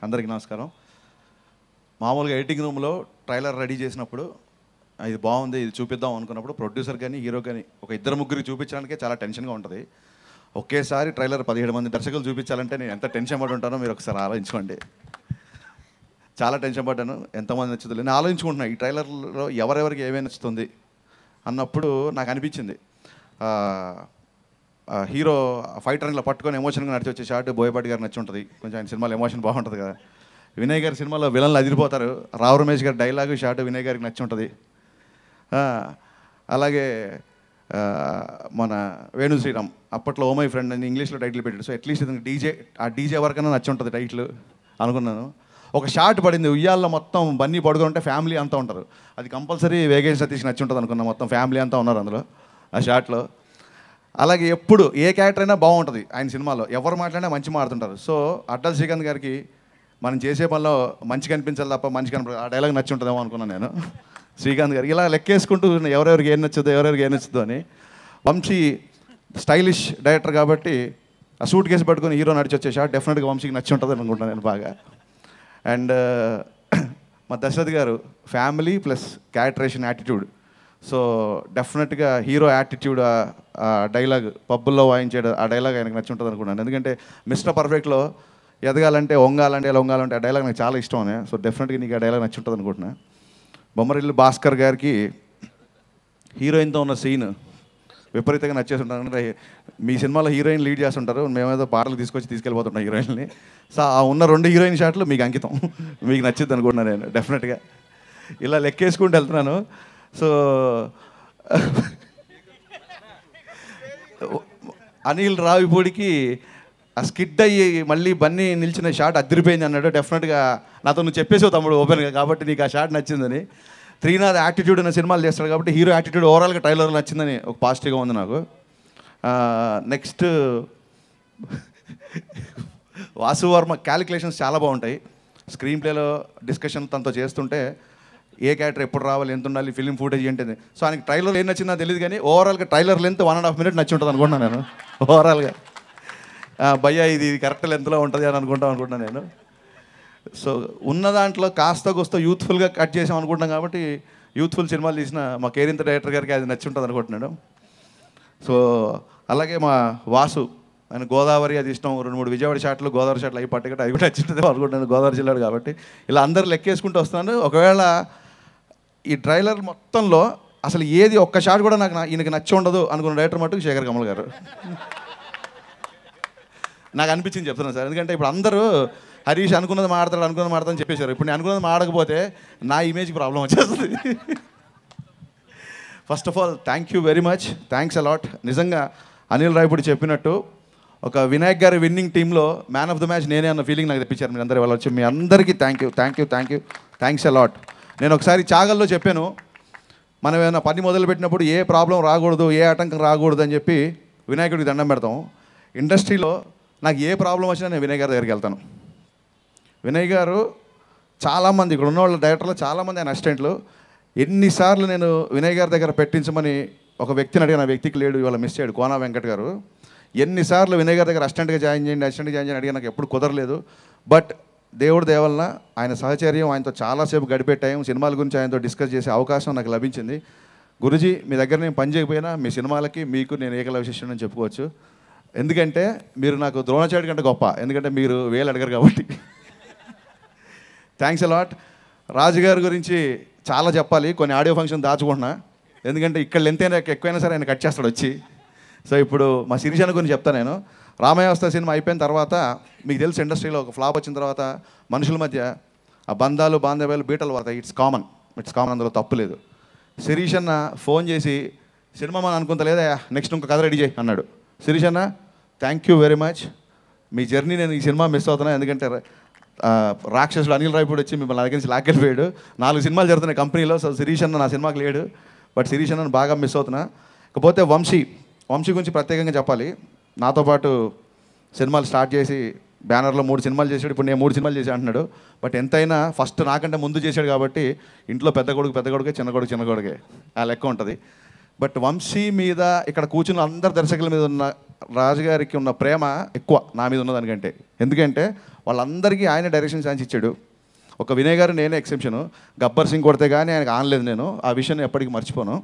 అందరికీ నమస్కారం. మామూలుగా ఎడిటింగ్ రూమ్లో ట్రైలర్ రెడీ చేసినప్పుడు ఇది బాగుంది, ఇది చూపిద్దాం అనుకున్నప్పుడు ప్రొడ్యూసర్ కానీ హీరో కానీ ఒక ఇద్దరు ముగ్గురికి చూపించడానికే చాలా టెన్షన్గా ఉంటుంది. ఒకేసారి ట్రైలర్ 17 మంది దర్శకులు చూపించాలంటే నేను ఎంత టెన్షన్ పడి ఉంటానో మీరు ఒకసారి ఆలోచించుకోండి. చాలా టెన్షన్ పడ్డాను. ఎంతమంది నచ్చుతుంది నేను ఆలోచించుకుంటున్నాను. ఈ ట్రైలర్లో ఎవరెవరికి ఏమేమి నచ్చుతుంది అన్నప్పుడు నాకు అనిపించింది, హీరో ఫైటర్ ఇలా పట్టుకొని ఎమోషన్గా నడిచి వచ్చే షాట్ బోయపాటి గారు నచ్చి ఉంటుంది. కొంచెం ఆయన సినిమాలో ఎమోషన్ బాగుంటుంది కదా. వినయ్ గారి సినిమాలో విలన్లు అదిరిపోతారు. రావు రమేష్ గారి డైలాగు షాట్ వినయ్ గారికి నచ్చి ఉంటుంది. అలాగే మన వేణు శ్రీరామ్ అప్పట్లో ఓ మై ఫ్రెండ్ అని ఇంగ్లీష్లో టైటిల్ పెట్టాడు. సో అట్లీస్ట్ ఇతనికి డీజే వరకన్నా నచ్చి ఉంటుంది టైటిల్ అనుకున్నాను. ఒక షాట్ పడింది, ఉయ్యాల్లో మొత్తం బన్నీ పడుకుంటే ఫ్యామిలీ అంతా ఉంటారు. అది కంపల్సరీ వేగేష్ సతీష్ నచ్చి ఉంటుంది అనుకున్నా. మొత్తం ఫ్యామిలీ అంతా ఉన్నారు అందులో ఆ షాట్లో. అలాగే ఎప్పుడు ఏ క్యారెక్టర్ అయినా బాగుంటుంది ఆయన సినిమాలో, ఎవరు మాట్లాడినా మంచి మాడుతుంటారు. సో అడ్డల్ శ్రీకాంత్ గారికి మనం చేసే పనిలో మంచి కనిపించాలి తప్ప మంచి కనిపించాలి, ఆ డైలాగ్ నచ్చి ఉంటుందేమో అనుకున్నాను నేను. శ్రీకాంత్ గారికి ఇలా లెక్కేసుకుంటూ ఎవరెవరికి ఏం నచ్చుద్దో ఎవరెవరికి ఏం నచ్చుద్దో అని. వంశీ స్టైలిష్ డైరెక్టర్ కాబట్టి ఆ సూట్ కేసు పట్టుకొని హీరో నడిచి వచ్చే షాట్ డెఫినెట్గా వంశీకి నచ్చి ఉంటుంది అనుకుంటున్నాను నేను బాగా. అండ్ మా దశరథ్ గారు family plus characterisation attitude. So డెఫినెట్గా హీరో యాటిట్యూడ్, డైలాగ్ పబ్బుల్లో వాయించాడు ఆ డైలాగ్ ఆయనకు నచ్చి ఉంటుంది అనుకున్నాను. ఎందుకంటే మిస్టర్ పర్ఫెక్ట్లో ఎదగాలంటే వంగాలంటే ఇలా వంగాలంటే ఆ డైలాగ్ నాకు చాలా ఇష్టం. సో డెఫినెట్గా నీకు ఆ డైలాగ్ నచ్చి ఉంటుంది అనుకుంటున్నా. బొమ్మరిల్లు భాస్కర్ గారికి హీరోయిన్తో ఉన్న సీన్ విపరీతంగా నచ్చేసి ఉంటారు. మీ సినిమాలో హీరోయిన్ లీడ్ చేస్తుంటారు, మేమేదో పాటలు తీసుకెళ్ళిపోతుంటాం హీరోయిన్ని. సో ఆ ఉన్న 2 హీరోయిన్ షాట్లు మీకు అంకితం, మీకు నచ్చింది అనుకుంటున్నాను నేను డెఫినెట్గా. ఇలా లెక్కేసుకుంటూ వెళ్తున్నాను. సో అనిల్ రావిపూడికి ఆ స్కిడ్ అయ్యి మళ్ళీ బన్నీ నిలిచిన షాట్ అదిరిపోయింది అన్నాడు. డెఫినెట్గా నాతో నువ్వు చెప్పేసావు తమ్ముడు ఓపెన్గా, కాబట్టి నీకు ఆ షాట్ నచ్చిందని. త్రీనాథ్ యాటిట్యూడ్ అనే సినిమాలు చేస్తాడు కాబట్టి హీరో యాటిట్యూడ్ ఓవరాల్గా ట్రైలర్లో నచ్చిందని ఒక పాజిటివ్గా ఉంది నాకు. నెక్స్ట్ వాసు వర్మ క్యాలిక్యులేషన్స్ చాలా బాగుంటాయి. స్క్రీన్ ప్లేలో డిస్కషన్ తనతో చేస్తుంటే ఏ క్యారెక్టర్ ఎప్పుడు రావాలి, ఎంత ఉండాలి, ఫిలిం ఫుటేజ్ ఏంటిది. సో ఆయనకి ట్రైలర్ ఏం నచ్చిందో తెలియదు కానీ ఓవరాల్గా ట్రైలర్ లెంత్ 1.5 minute నచ్చి ఉంటుంది అనుకుంటున్నాను నేను ఓవరాల్గా. భయ్యా ఇది కరెక్ట్ లెంత్లో ఉంటుంది అని అనుకుంటున్నాను నేను. సో ఉన్న దాంట్లో కాస్త కోస్త యూత్ఫుల్గా కట్ చేసాం అనుకుంటున్నాం కాబట్టి యూత్ఫుల్ సినిమాలు తీసిన మా కేరింత డైరెక్టర్ గారికి అది నచ్చి ఉంటుంది అనుకుంటున్నాను. సో అలాగే మా వాసు ఆయన గోదావరి అది ఇష్టం, 2-3 విజయవాడ షాట్లు గోదావరి షాట్లు అవి పట్టుకుంటే అది కూడా నచ్చుతుంది అనుకుంటున్నాను, గోదావరి జిల్లాడు కాబట్టి. ఇలా అందరు లెక్కేసుకుంటూ వస్తున్నాను. ఒకవేళ ఈ ట్రైలర్ మొత్తంలో అసలు ఏది ఒక్క షాట్ కూడా ఈయనకి నచ్చి ఉండదు అనుకున్న డైరెక్టర్ మటుకు శేఖర్ కమల్ గారు. నాకు అనిపించింది చెప్తున్నాను సార్. ఎందుకంటే ఇప్పుడు అందరూ హరీష్ అనుకున్నది మాడతాడని చెప్పేశారు. ఇప్పుడు నేను అనుకున్నది మాడకపోతే నా ఇమేజ్ ప్రాబ్లం వచ్చేస్తుంది. First of all thank you very much, thanks a lot. నిజంగా అనిల్ రావిపూడి చెప్పినట్టు ఒక వినాయక్ గారి విన్నింగ్ టీంలో మ్యాన్ ఆఫ్ ద మ్యాచ్ నేనే అన్న ఫీలింగ్ నాకు తెప్పించారు మీరు అందరూ. వచ్చి మీ అందరికీ థ్యాంక్స్ అలాట్. నేను ఒకసారి చాగల్లో చెప్పాను, మనం ఏమైనా పని మొదలుపెట్టినప్పుడు ఏ ప్రాబ్లం రాకూడదు, ఏ ఆటంకం రాకూడదు అని చెప్పి వినాయకుడికి దండం పెడతాం. ఇండస్ట్రీలో నాకు ఏ ప్రాబ్లం వచ్చినా నేను వినయ్ గారి దగ్గరికి వెళ్తాను. వినయ్ గారు చాలామంది ఇక్కడ ఉన్న వాళ్ళ డైరెక్టర్లు చాలామంది ఆయన అసిస్టెంట్లు. ఎన్నిసార్లు నేను వినయ్ గారి దగ్గర పెట్టించమని ఒక వ్యక్తిని అడిగిన, ఆ వ్యక్తికి లేడు, ఇవాళ మిస్ అయ్యాడు, కోనా వెంకట్ గారు. ఎన్నిసార్లు వినయ్ గారి దగ్గర అసిస్టెంట్గా జాయిన్ చేయండి అడిగి నాకు ఎప్పుడు కుదరలేదు. బట్ దేవుడి దేవలన ఆయన సహచర్యం, ఆయనతో చాలాసేపు గడిపెట్టాము, సినిమాల గురించి ఆయనతో డిస్కస్ చేసే అవకాశం నాకు లభించింది. గురుజీ మీ దగ్గర నేను పని చేయకపోయినా మీ సినిమాలకి మీకు నేను ఏకలవ్య శిష్యుడు అని చెప్పుకోవచ్చు. ఎందుకంటే మీరు నాకు ద్రోణాచార్యుడి కంటే గొప్ప, ఎందుకంటే మీరు వేలు అడగరు కాబట్టి. Thanks a lot. రాజుగారి గురించి చాలా చెప్పాలి, కొన్ని ఆడియో ఫంక్షన్ దాచుకుంటున్నా. ఎందుకంటే ఇక్కడ ఎంతైనా ఎక్కువైనా సరే ఆయన కట్ చేస్తాడు వచ్చి. సో ఇప్పుడు మా శిరీషాని గురించి చెప్తాను నేను. రామయ్యవస్థ సినిమా అయిపోయిన తర్వాత మీకు తెలుసు ఇండస్ట్రీలో ఒక ఫ్లాప్ వచ్చిన తర్వాత మనుషుల మధ్య ఆ బంధాలు బాంధవ్యాలు బీటలు పడతాయి. ఇట్స్ కామన్, అందులో తప్పు లేదు. శిరీష్ అన్న ఫోన్ చేసి సినిమా మనం అనుకుంటా లేదా నెక్స్ట్ ఇంకో కథ రెడీ చేయి అన్నాడు. శిరీష్ అన్న thank you very much, me journey నేను ఈ సినిమా మిస్ అవుతున్నా. ఎందుకంటే రాక్షసుడు అనిల్ రావిపూడి వచ్చి మిమ్మల్ని దగ్గర నుంచి లాక్కెళ్ళిపోయాడు. 4 సినిమాలు జరుగుతున్నాయి కంపెనీలో. సో శిరీష్ అన్న నా సినిమాకి లేడు, బట్ శిరీష్ అన్నను బాగా మిస్ అవుతున్నా. ఇకపోతే వంశీ గురించి ప్రత్యేకంగా చెప్పాలి. నాతో పాటు సినిమాలు స్టార్ట్ చేసి బ్యానర్లో 3 సినిమాలు చేశాడు. ఇప్పుడు నేను 3 సినిమాలు చేసి అంటున్నాడు. బట్ ఎంతైనా ఫస్ట్ నాకంటే ముందు చేశాడు కాబట్టి ఇంట్లో పెద్ద కొడుకే, చిన్న కొడుకే ఆ లెక్క ఉంటుంది. బట్ వంశీ మీద ఇక్కడ కూర్చున్న అందరు దర్శకుల మీద ఉన్న రాజుగారికి ఉన్న ప్రేమ ఎక్కువ నా మీద ఉన్నదానికంటే. ఎందుకంటే వాళ్ళందరికీ ఆయన డైరెక్షన్ ఛాన్స్ ఇచ్చాడు. ఒక వినయ్ గారు నేనే ఎక్సెప్షను. గబ్బర్ సింగ్ కొడితే కానీ ఆయనకు ఆనలేదు నేను. ఆ విషయాన్ని ఎప్పటికీ మర్చిపోను.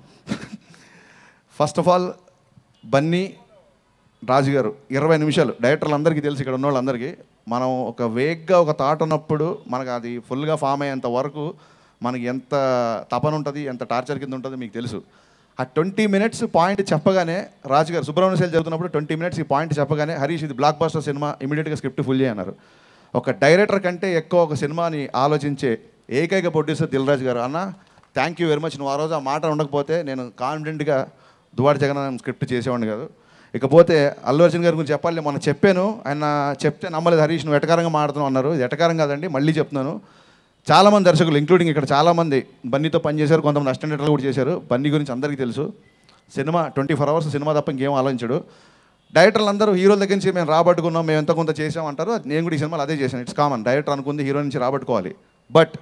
ఫస్ట్ ఆఫ్ ఆల్ బన్నీ రాజు గారు 20 నిమిషాలు డైరెక్టర్లు అందరికీ తెలుసు, ఇక్కడ ఉన్న వాళ్ళందరికీ. మనం ఒక వేగ్గా ఒక థాట్ ఉన్నప్పుడు మనకు అది ఫుల్గా ఫామ్ అయ్యేంత వరకు మనకి ఎంత తపన ఉంటుంది, ఎంత టార్చర్ కింద ఉంటుంది మీకు తెలుసు. ఆ 20 minutes పాయింట్ చెప్పగానే రాజు గారు సుబ్రహ్మణ్య శైలి జరుగుతున్నప్పుడు 20 minutes ఈ పాయింట్ చెప్పగానే హరీష్ ఇది బ్లాక్ బస్టర్ సినిమా, ఇమీడియట్గా స్క్రిప్ట్ ఫుల్ చేయన్నారు. ఒక డైరెక్టర్ కంటే ఎక్కువ ఒక సినిమాని ఆలోచించే ఏకైక ప్రొడ్యూసర్ దిల్ రాజు గారు. అన్న థ్యాంక్ యూ వెరీ మచ్. నువ్వు ఆ రోజు ఆ మాట ఉండకపోతే నేను కాన్ఫిడెంట్గా దువాడి జగన్ స్క్రిప్ట్ చేసేవాడిని కాదు. ఇకపోతే అల్లు అర్జున్ గారి గురించి చెప్పాలి. మొన్న చెప్పాను, ఆయన చెప్తే నమ్మలేదు. హరీష్ నువ్వు ఎటకారంగా మాడుతున్నావు అన్నారు. ఇది ఎటకారం కాదండి, మళ్ళీ చెప్తున్నాను. చాలామంది దర్శకులు ఇంక్లూడింగ్ ఇక్కడ చాలామంది బన్నీతో పనిచేశారు, కొంతమంది అసిస్టెంట్ డైరెక్టర్లు కూడా చేశారు. బన్నీ గురించి అందరికీ తెలుసు. సినిమా 24 hours సినిమా తప్ప ఇంకేం ఆలోచించడు. డైరెక్టర్లు అందరూ హీరోల దగ్గర నుంచి మేము రాబట్టుకున్నాం, మేము ఎంత కొంత చేసాం అంటారు. నేను కూడా ఈ సినిమాలు అదే చేశాను. ఇట్స్ కామన్, డైరెక్టర్ అనుకుంది హీరో నుంచి రాబట్టుకోవాలి. బట్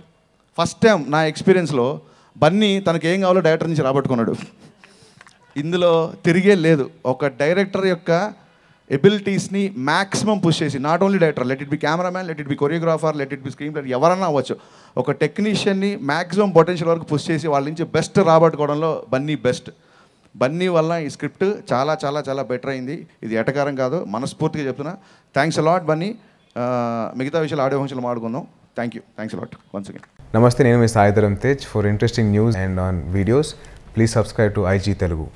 ఫస్ట్ టైం నా ఎక్స్పీరియన్స్లో బన్నీ తనకి ఏం కావాలో డైరెక్టర్ నుంచి రాబట్టుకున్నాడు. ఇందులో తిరిగే లేదు. ఒక డైరెక్టర్ యొక్క ఎబిలిటీస్ని మ్యాక్సిమం పుష్ చేసి, not only director, let it be cameraman, let it be choreographer, let it be screen play, ఎవరన్నా అవ్వచ్చు, ఒక టెక్నీషియన్ని మ్యాక్సిమం పొటెన్షియల్ వరకు పుష్ చేసి వాళ్ళ నుంచి బెస్ట్ రాబట్టుకోవడంలో బన్నీ బెస్ట్. బన్నీ వల్ల ఈ స్క్రిప్ట్ చాలా చాలా చాలా బెటర్ అయింది. ఇది ఎటకారం కాదు, మనస్ఫూర్తిగా చెప్తున్నా. Thanks a lot Bunny. మిగతా విషయాలు ఆడియో ఫంక్షన్లో మాడుకుందాం. Thank you, thanks a lot once again. నమస్తే, నేను మీ Saidharam Tej. For interesting news and on videos please subscribe to IG Telugu.